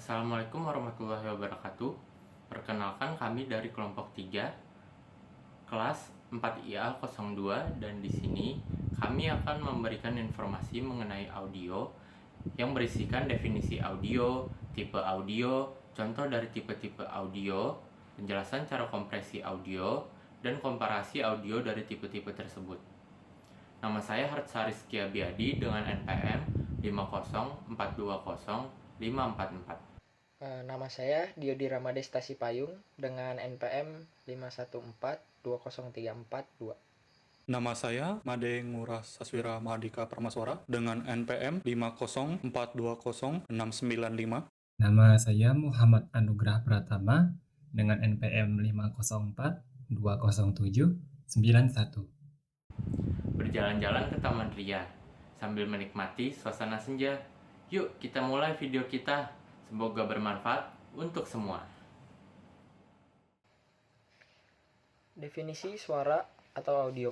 Assalamualaikum warahmatullahi wabarakatuh. Perkenalkan kami dari kelompok 3 kelas 4IA02 dan di sini kami akan memberikan informasi mengenai audio yang berisikan definisi audio, tipe audio, contoh dari tipe-tipe audio, penjelasan cara kompresi audio, dan komparasi audio dari tipe-tipe tersebut. Nama saya Hartsa Rizky Abiadi dengan NPM 504205444. Nama saya Diodi Ramadesta Sipayung dengan NPM 514203442. Nama saya Made Ngurah Saswira Mahardika Pramaswara dengan NPM 504206995. Nama saya Muhammad Anugrah Pratama dengan NPM 504200791. Berjalan-jalan ke Taman Ria sambil menikmati suasana senja. Yuk kita mulai video kita. Semoga bermanfaat untuk semua. Definisi suara atau audio.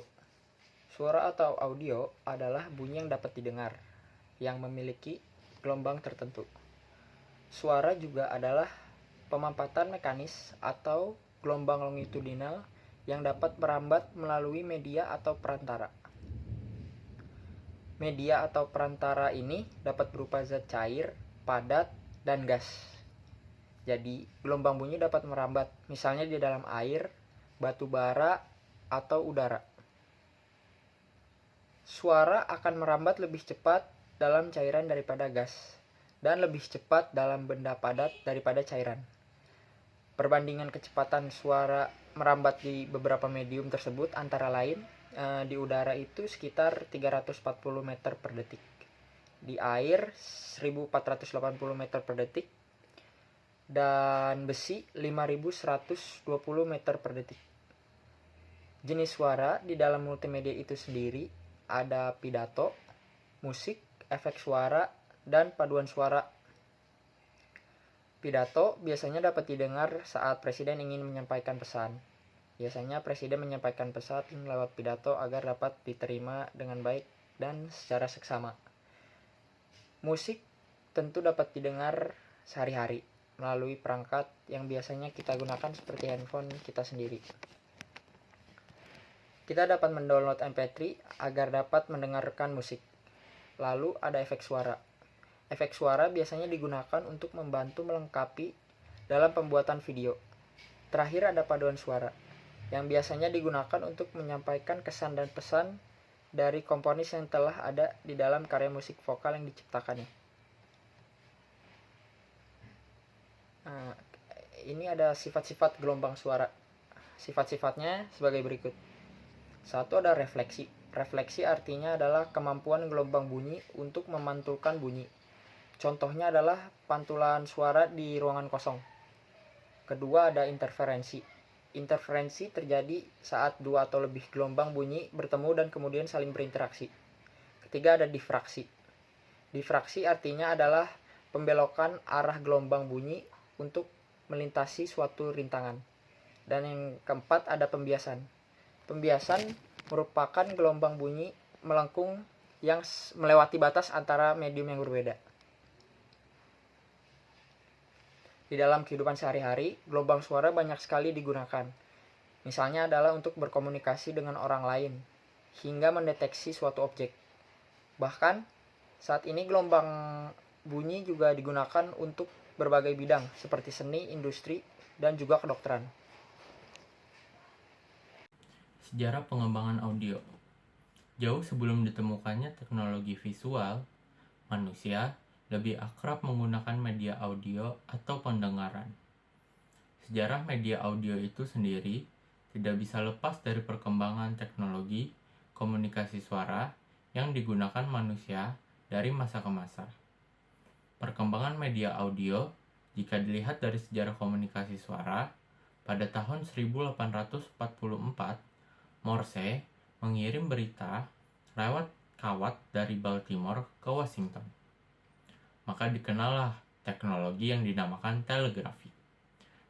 Suara atau audio adalah bunyi yang dapat didengar, yang memiliki gelombang tertentu. Suara juga adalah pemampatan mekanis atau gelombang longitudinal yang dapat merambat melalui media atau perantara. Media atau perantara ini dapat berupa zat cair, padat, dan gas. Jadi, gelombang bunyi dapat merambat, misalnya di dalam air, batu bara, atau udara. Suara akan merambat lebih cepat dalam cairan daripada gas, dan lebih cepat dalam benda padat daripada cairan. Perbandingan kecepatan suara merambat di beberapa medium tersebut antara lain di udara itu sekitar 340 meter per detik, di air 1480 meter per detik, dan besi 5120 meter per detik. Jenis suara di dalam multimedia itu sendiri ada pidato, musik, efek suara, dan paduan suara. Pidato biasanya dapat didengar saat presiden ingin menyampaikan pesan. Biasanya presiden menyampaikan pesan lewat pidato agar dapat diterima dengan baik dan secara seksama. Musik tentu dapat didengar sehari-hari melalui perangkat yang biasanya kita gunakan seperti handphone kita sendiri. Kita dapat mendownload MP3 agar dapat mendengarkan musik. Lalu ada efek suara. Efek suara biasanya digunakan untuk membantu melengkapi dalam pembuatan video. Terakhir ada paduan suara, yang biasanya digunakan untuk menyampaikan kesan dan pesan dari komponis yang telah ada di dalam karya musik vokal yang diciptakannya. Ini ada sifat-sifat gelombang suara. Sifat-sifatnya sebagai berikut. 1. Ada refleksi. Refleksi artinya adalah kemampuan gelombang bunyi untuk memantulkan bunyi. Contohnya adalah pantulan suara di ruangan kosong. Kedua, ada interferensi. Interferensi terjadi saat dua atau lebih gelombang bunyi bertemu dan kemudian saling berinteraksi. Ketiga, ada difraksi. Difraksi artinya adalah pembelokan arah gelombang bunyi untuk melintasi suatu rintangan. Dan yang keempat, ada pembiasan. Pembiasan merupakan gelombang bunyi melengkung yang melewati batas antara medium yang berbeda. Di dalam kehidupan sehari-hari, gelombang suara banyak sekali digunakan. Misalnya adalah untuk berkomunikasi dengan orang lain, hingga mendeteksi suatu objek. Bahkan, saat ini gelombang bunyi juga digunakan untuk berbagai bidang, seperti seni, industri, dan juga kedokteran. Sejarah pengembangan audio. Jauh sebelum ditemukannya teknologi visual, manusia lebih akrab menggunakan media audio atau pendengaran. Sejarah media audio itu sendiri tidak bisa lepas dari perkembangan teknologi komunikasi suara yang digunakan manusia dari masa ke masa. Perkembangan media audio, jika dilihat dari sejarah komunikasi suara, pada tahun 1844, Morse mengirim berita lewat kawat dari Baltimore ke Washington. Maka dikenallah teknologi yang dinamakan telegrafi.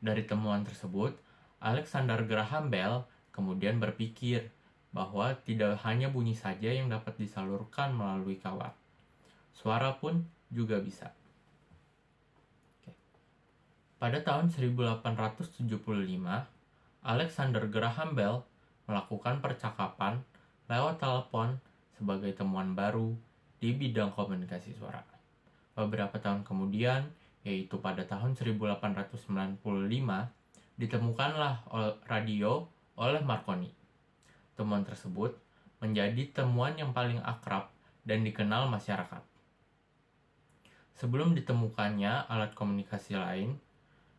Dari temuan tersebut, Alexander Graham Bell kemudian berpikir bahwa tidak hanya bunyi saja yang dapat disalurkan melalui kawat. Suara pun juga bisa. Pada tahun 1875, Alexander Graham Bell melakukan percakapan lewat telepon sebagai temuan baru di bidang komunikasi suara. Beberapa tahun kemudian, yaitu pada tahun 1895, ditemukanlah radio oleh Marconi. Temuan tersebut menjadi temuan yang paling akrab dan dikenal masyarakat. Sebelum ditemukannya alat komunikasi lain,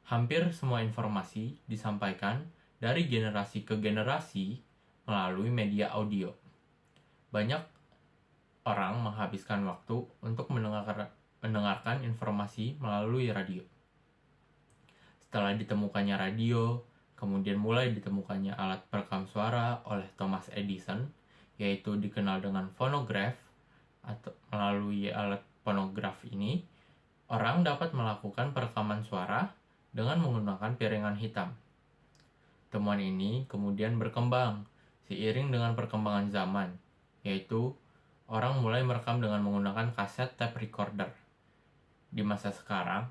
hampir semua informasi disampaikan dari generasi ke generasi melalui media audio. Banyak orang menghabiskan waktu untuk mendengarkan informasi melalui radio. Setelah ditemukannya radio, kemudian mulai ditemukannya alat perekam suara oleh Thomas Edison, yaitu dikenal dengan fonograf. Atau melalui alat fonograf ini, orang dapat melakukan perekaman suara dengan menggunakan piringan hitam. Temuan ini kemudian berkembang seiring dengan perkembangan zaman, yaitu orang mulai merekam dengan menggunakan kaset tape recorder. Di masa sekarang,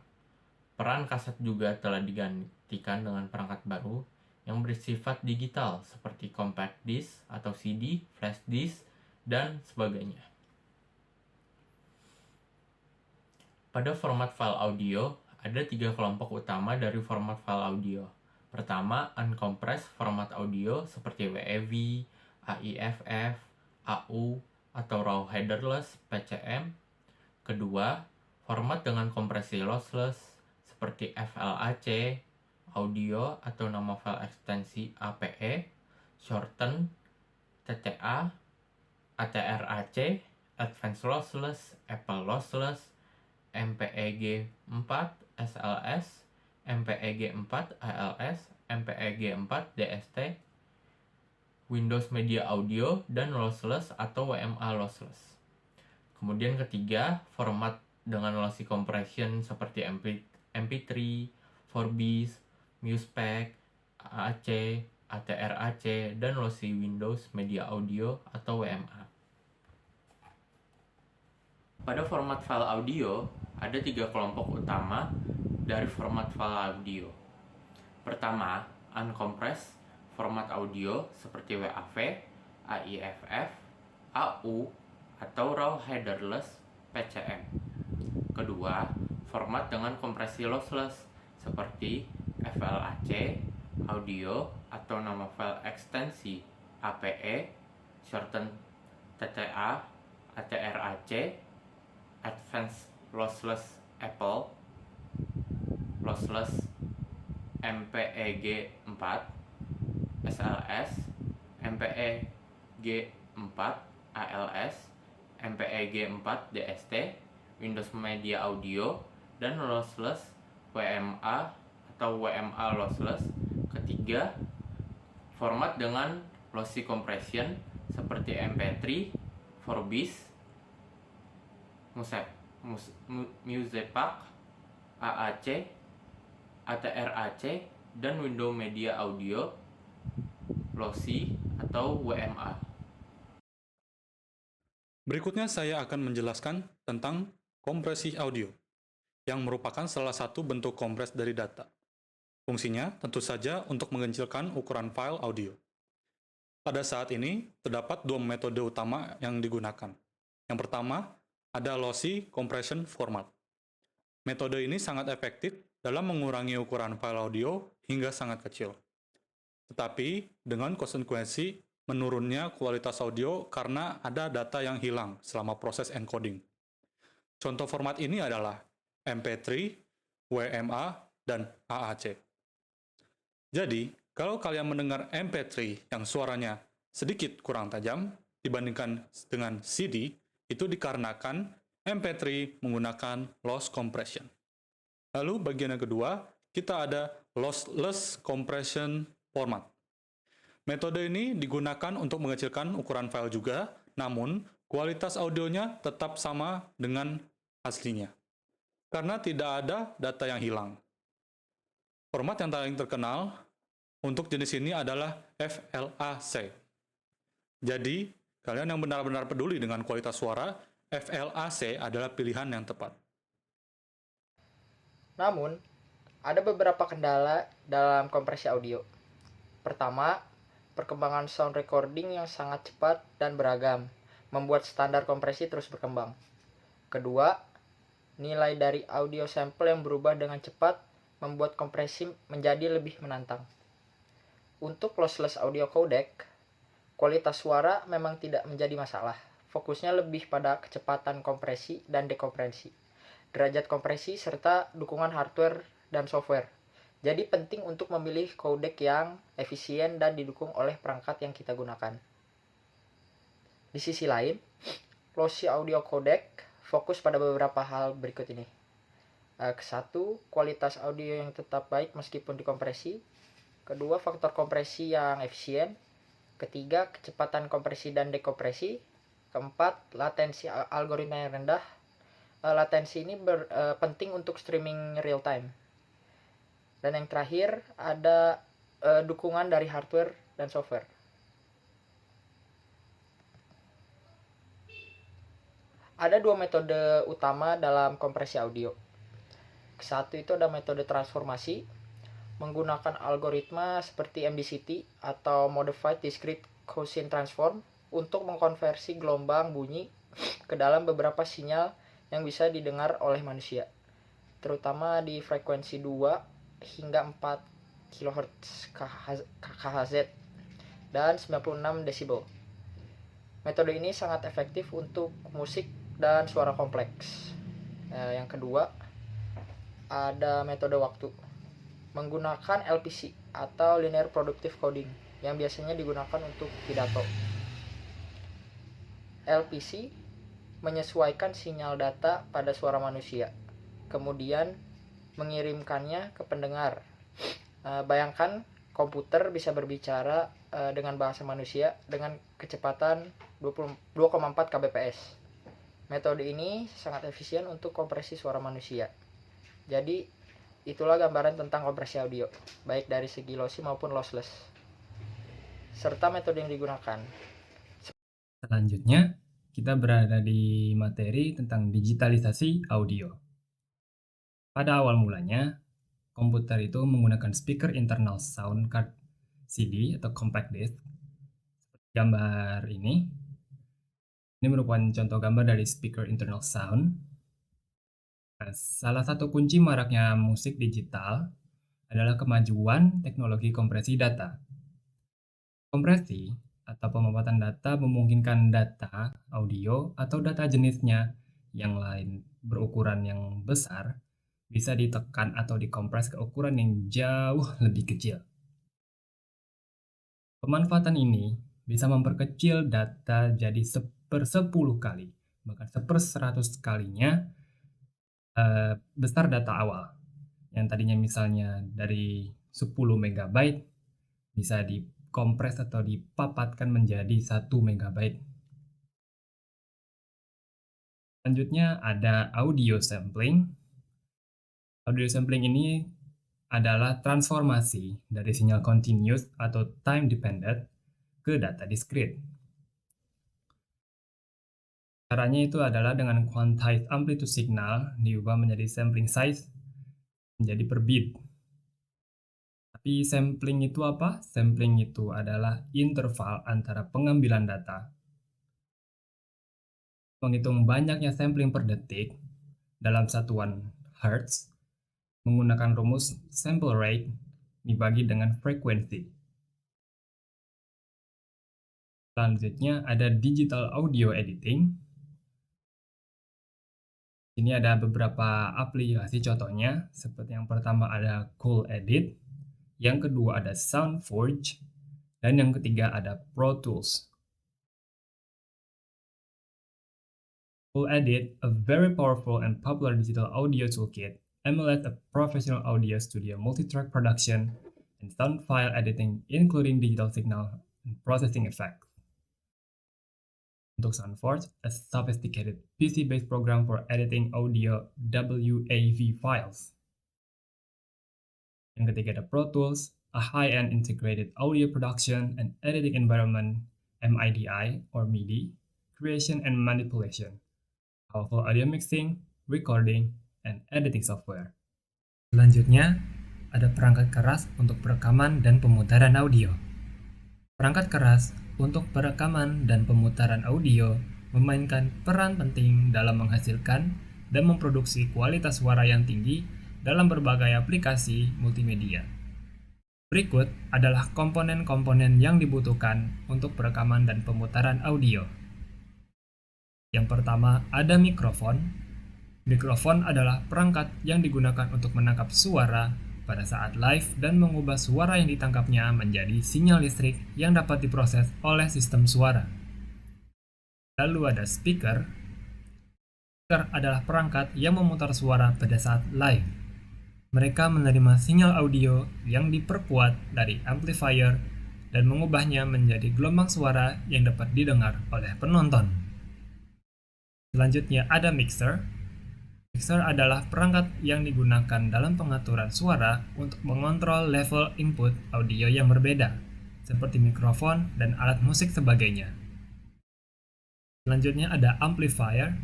peran kaset juga telah digantikan dengan perangkat baru yang bersifat digital seperti compact disc atau CD, flash disk, dan sebagainya. Pada format file audio, ada 3 kelompok utama dari format file audio. Pertama, uncompressed format audio seperti WAV, AIFF, AU, atau raw headerless PCM. Kedua, format dengan kompresi lossless seperti FLAC, audio atau nama file ekstensi APE, shorten, TTA, ATRAC, advanced lossless, Apple lossless, MPEG 4, SLS, MPEG 4, ALS, MPEG 4, DST, Windows Media Audio, dan lossless atau WMA lossless. Kemudian ketiga, format dengan lossy compression seperti MP3, 4bis, MusePack, AAC, ATRAC, dan lossy Windows Media Audio atau WMA. Pada format file audio, ada 3 kelompok utama dari format file audio. Pertama, uncompressed format audio seperti WAV, AIFF, AU, atau raw headerless PCM. Kedua, format dengan kompresi lossless seperti FLAC, audio atau nama file ekstensi APE, shorten TTA, ATRAC, advanced lossless Apple, lossless MPEG 4, SLS, MPEG 4, ALS, MPEG 4, DST, Windows Media Audio, dan lossless WMA atau WMA lossless. Ketiga, format dengan lossy compression seperti MP3, 4bis, MusePack, AAC, ATRAC, dan Windows Media Audio lossy atau WMA. Berikutnya saya akan menjelaskan tentang kompresi audio, yang merupakan salah satu bentuk kompres dari data. Fungsinya tentu saja untuk mengecilkan ukuran file audio. Pada saat ini, terdapat 2 metode utama yang digunakan. Yang pertama, ada lossy compression format. Metode ini sangat efektif dalam mengurangi ukuran file audio hingga sangat kecil. Tetapi, dengan konsekuensi menurunnya kualitas audio karena ada data yang hilang selama proses encoding. Contoh format ini adalah MP3, WMA, dan AAC. Jadi, kalau kalian mendengar MP3 yang suaranya sedikit kurang tajam dibandingkan dengan CD, itu dikarenakan MP3 menggunakan loss compression. Lalu bagian yang kedua, kita ada lossless compression format. Metode ini digunakan untuk mengecilkan ukuran file juga, namun kualitas audionya tetap sama dengan aslinya, karena tidak ada data yang hilang. Format yang paling terkenal untuk jenis ini adalah FLAC. Jadi, kalian yang benar-benar peduli dengan kualitas suara, FLAC adalah pilihan yang tepat. Namun, Ada beberapa kendala dalam kompresi audio. Pertama, perkembangan sound recording yang sangat cepat dan beragam, membuat standar kompresi terus berkembang. Kedua, nilai dari audio sampel yang berubah dengan cepat membuat kompresi menjadi lebih menantang. Untuk lossless audio codec, kualitas suara memang tidak menjadi masalah. Fokusnya lebih pada kecepatan kompresi dan dekompresi, derajat kompresi, serta dukungan hardware dan software. Jadi penting untuk memilih codec yang efisien dan didukung oleh perangkat yang kita gunakan. Di sisi lain, lossy audio codec fokus pada beberapa hal berikut ini. Satu, kualitas audio yang tetap baik meskipun dikompresi. Kedua, faktor kompresi yang efisien. Ketiga, kecepatan kompresi dan dekompresi. Keempat, latensi algoritma yang rendah. Latensi ini penting untuk streaming real time. Dan yang terakhir, ada dukungan dari hardware dan software. Ada dua metode utama dalam kompresi audio. Satu itu ada metode transformasi, menggunakan algoritma seperti MDCT atau Modified Discrete Gaussian Transform untuk mengkonversi gelombang bunyi ke dalam beberapa sinyal yang bisa didengar oleh manusia, terutama di frekuensi 2 hingga 4 kHz dan 96 desibel. Metode ini sangat efektif untuk musik dan suara kompleks. Yang kedua, ada metode waktu, menggunakan LPC atau Linear Productive Coding yang biasanya digunakan untuk pidato. LPC menyesuaikan sinyal data pada suara manusia, kemudian mengirimkannya ke pendengar. Bayangkan komputer bisa berbicara dengan bahasa manusia dengan kecepatan 2,4 kbps. Metode ini sangat efisien untuk kompresi suara manusia. Jadi, itulah gambaran tentang kompresi audio, baik dari segi lossy maupun lossless, serta metode yang digunakan. Selanjutnya, kita berada di materi tentang digitalisasi audio. Pada awal mulanya, komputer itu menggunakan speaker internal sound card CD atau compact disc. Seperti gambar ini. Ini merupakan contoh gambar dari speaker internal sound. Nah, salah satu kunci maraknya musik digital adalah kemajuan teknologi kompresi data. Kompresi atau pemapakan data memungkinkan data audio atau data jenisnya yang lain berukuran yang besar bisa ditekan atau dikompres ke ukuran yang jauh lebih kecil. Pemanfaatan ini bisa memperkecil data jadi 1/10 kali, bahkan 1/100 kalinya besar data awal. Yang tadinya misalnya dari 10 MB bisa dikompres atau dipapatkan menjadi 1 MB. Selanjutnya ada audio sampling. Audio sampling ini adalah transformasi dari sinyal continuous atau time dependent ke data discrete. Caranya itu adalah dengan quantized amplitude signal diubah menjadi sampling size menjadi per bit. Tapi sampling itu apa? Sampling itu adalah interval antara pengambilan data. Menghitung banyaknya sampling per detik dalam satuan hertz menggunakan rumus sample rate dibagi dengan frekuensi. Selanjutnya ada digital audio editing. Ini ada beberapa aplikasi contohnya, seperti yang pertama ada Cool Edit, yang kedua ada SoundForge, dan yang ketiga ada Pro Tools. Cool Edit, a very powerful and popular digital audio toolkit, emulates a professional audio studio multi-track production and sound file editing, including digital signal and processing effects. Untuk SoundForge, a sophisticated PC-based program for editing audio WAV files. Yang ketiga ada Pro Tools, a high-end integrated audio production and editing environment, MIDI or MIDI, creation and manipulation, powerful audio mixing, recording, and editing software. Selanjutnya, ada perangkat keras untuk perekaman dan pemutaran audio. Perangkat keras untuk perekaman dan pemutaran audio memainkan peran penting dalam menghasilkan dan memproduksi kualitas suara yang tinggi dalam berbagai aplikasi multimedia. Berikut adalah komponen-komponen yang dibutuhkan untuk perekaman dan pemutaran audio. Yang pertama, ada mikrofon. Mikrofon adalah perangkat yang digunakan untuk menangkap suara pada saat live dan mengubah suara yang ditangkapnya menjadi sinyal listrik yang dapat diproses oleh sistem suara. Lalu ada speaker. Speaker adalah perangkat yang memutar suara pada saat live. Mereka menerima sinyal audio yang diperkuat dari amplifier dan mengubahnya menjadi gelombang suara yang dapat didengar oleh penonton. Selanjutnya ada mixer. Mixer adalah perangkat yang digunakan dalam pengaturan suara untuk mengontrol level input audio yang berbeda, seperti mikrofon dan alat musik sebagainya. Selanjutnya ada amplifier.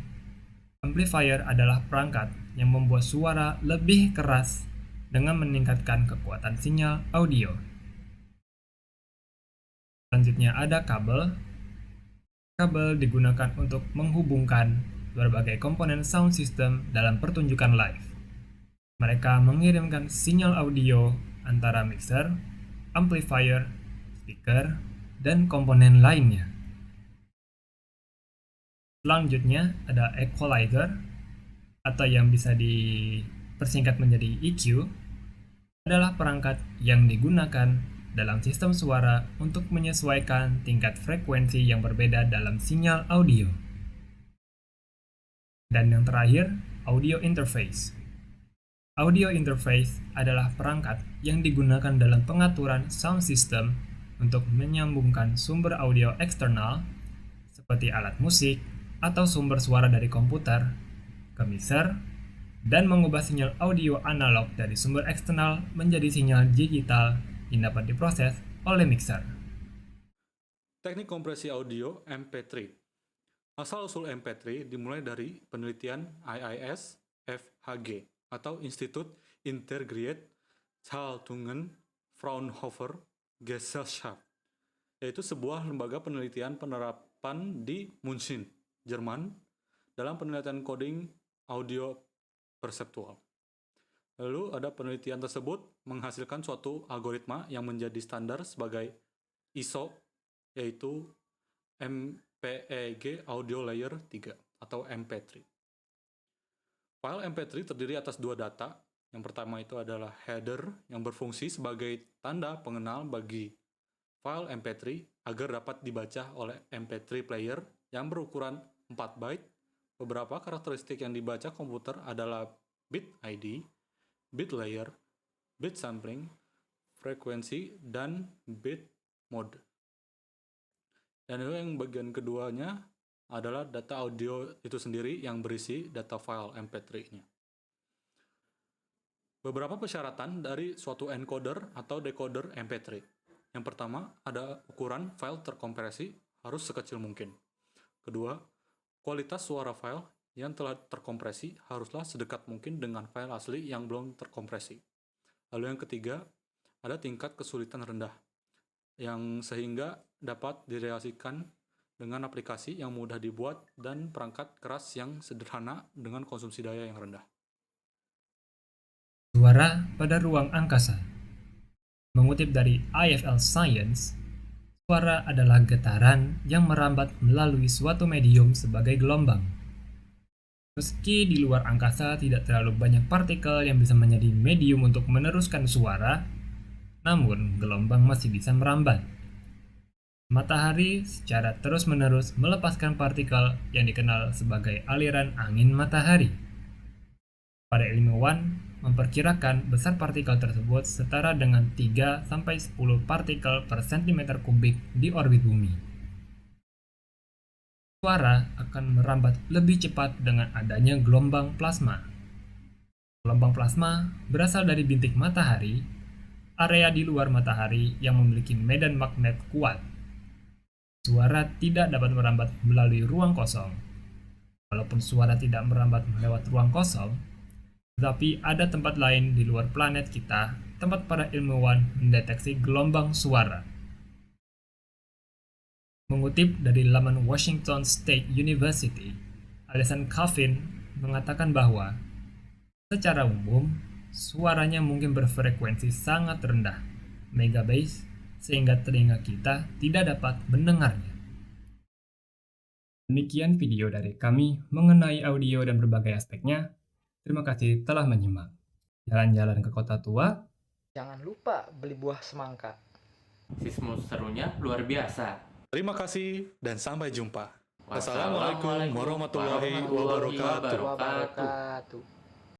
Amplifier adalah perangkat yang membuat suara lebih keras dengan meningkatkan kekuatan sinyal audio. Selanjutnya ada kabel. Kabel digunakan untuk menghubungkan berbagai komponen sound system dalam pertunjukan live. Mereka mengirimkan sinyal audio antara mixer, amplifier, speaker, dan komponen lainnya. Selanjutnya ada equalizer, atau yang bisa dipersingkat menjadi EQ, adalah perangkat yang digunakan dalam sistem suara untuk menyesuaikan tingkat frekuensi yang berbeda dalam sinyal audio. Dan yang terakhir, audio interface. Audio interface adalah perangkat yang digunakan dalam pengaturan sound system untuk menyambungkan sumber audio eksternal seperti alat musik atau sumber suara dari komputer ke mixer dan mengubah sinyal audio analog dari sumber eksternal menjadi sinyal digital yang dapat diproses oleh mixer. Teknik kompresi audio MP3. Asal-usul MP3 dimulai dari penelitian IIS FHG atau Institut Integriert Schaltungen Fraunhofer Gesellschaft, yaitu sebuah lembaga penelitian penerapan di München, Jerman, dalam penelitian coding audio perseptual. Lalu ada penelitian tersebut menghasilkan suatu algoritma yang menjadi standar sebagai ISO, yaitu MPEG Audio Layer 3 atau MP3. File MP3 terdiri atas dua data. Yang pertama itu adalah header yang berfungsi sebagai tanda pengenal bagi file MP3 agar dapat dibaca oleh MP3 player yang berukuran 4 byte. Beberapa karakteristik yang dibaca komputer adalah bit ID, bit layer, bit sampling, frekuensi, dan bit mode. Dan yang bagian keduanya adalah data audio itu sendiri yang berisi data file MP3-nya. Beberapa persyaratan dari suatu encoder atau decoder MP3. Yang pertama, ada ukuran file terkompresi harus sekecil mungkin. Kedua, kualitas suara file yang telah terkompresi haruslah sedekat mungkin dengan file asli yang belum terkompresi. Lalu yang ketiga, ada tingkat kesulitan rendah, yang sehingga dapat direalisasikan dengan aplikasi yang mudah dibuat dan perangkat keras yang sederhana dengan konsumsi daya yang rendah. Suara pada ruang angkasa. Mengutip dari IFL Science, suara adalah getaran yang merambat melalui suatu medium sebagai gelombang. Meski di luar angkasa tidak terlalu banyak partikel yang bisa menjadi medium untuk meneruskan suara, namun gelombang masih bisa merambat. Matahari secara terus-menerus melepaskan partikel yang dikenal sebagai aliran angin matahari. Para ilmuwan memperkirakan besar partikel tersebut setara dengan 3-10 partikel per cm kubik di orbit bumi. Suara akan merambat lebih cepat dengan adanya gelombang plasma. Gelombang plasma berasal dari bintik matahari, area di luar matahari yang memiliki medan magnet kuat. Suara tidak dapat merambat melalui ruang kosong. Walaupun suara tidak merambat lewat ruang kosong, Tetapi ada tempat lain di luar planet kita, tempat para ilmuwan mendeteksi gelombang suara. Mengutip dari laman Washington State University, Alison Coffin mengatakan bahwa secara umum, suaranya mungkin berfrekuensi sangat rendah, megabass, sehingga telinga kita tidak dapat mendengarnya. Demikian video dari kami mengenai audio dan berbagai aspeknya. Terima kasih telah menyimak. Jalan-jalan ke kota tua. Jangan lupa beli buah semangka. Sismus serunya luar biasa. Terima kasih dan sampai jumpa. Wassalamualaikum Wassalamualaikum warahmatullahi wabarakatuh. Wabarakatuh.